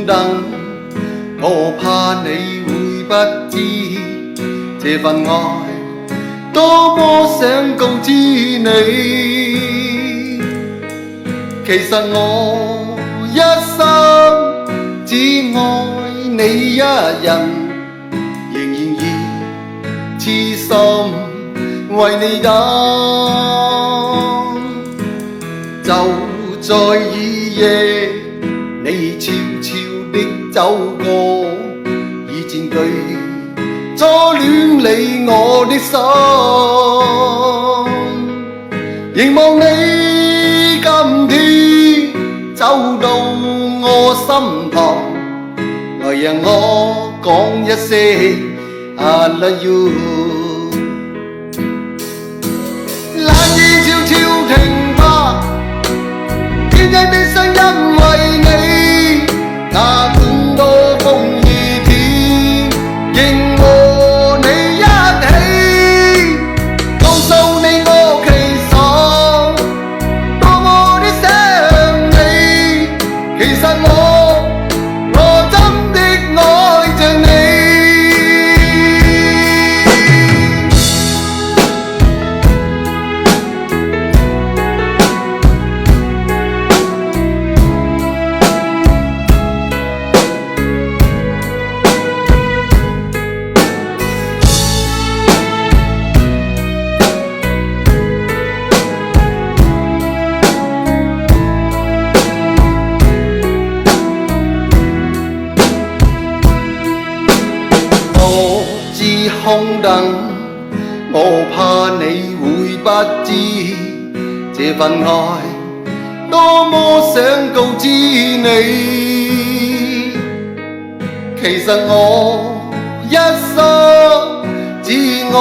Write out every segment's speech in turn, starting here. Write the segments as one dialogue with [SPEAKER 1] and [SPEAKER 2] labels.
[SPEAKER 1] 等，我怕你會不知這份愛多麼想告知你。其實我一生只愛你一人，仍然以痴心為你等。就在午夜，你悄悄的走過，已佔據初戀你我的心。凝望你今天走到我身旁，來讓我講一聲 I love you。冷雨悄悄停吧，天真的心因為你，哪管多風雨天，仍和你一起，告訴你我其實多麼的想你。其實我真的愛着你。空等，我怕你會不知這份愛多麼想告知你。其實我一生只愛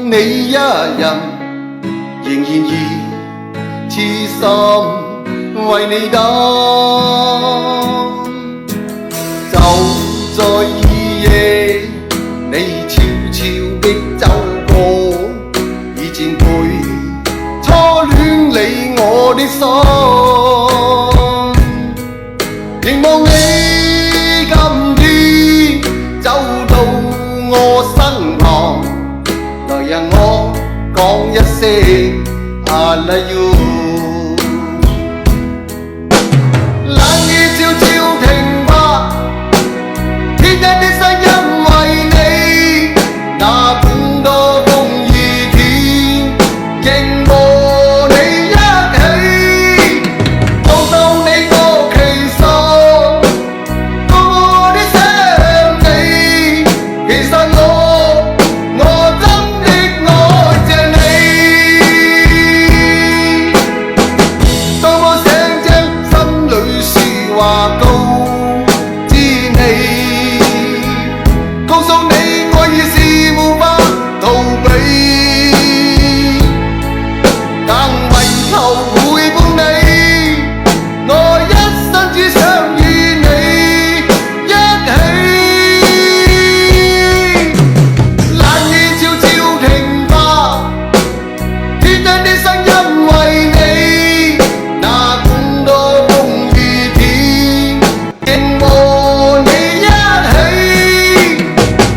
[SPEAKER 1] 你一人，仍然以痴心為你等。就在午夜，你悄悄的走過，已佔據初戀你我的心。凝望你今天走到我身旁，來讓我講一聲 I love you。冷雨悄悄停吧，天真的心因為你，哪管多風雨天，仍和你一起，告訴你我其實多麼的想你。其實我真的愛着你，多麼想將心裏說話告知你，告訴你愛已是無法逃避，但為求陪伴你，我一生只想與你一起。冷雨悄悄停吧，天真的心因為你，哪管多風雨天，仍和你一起，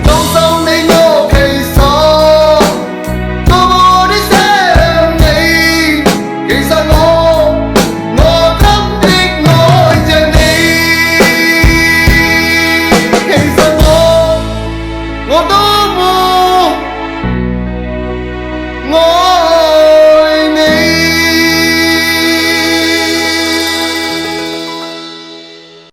[SPEAKER 1] 告訴你我其實多麼的想你。其實我真的愛着你。其實我多麼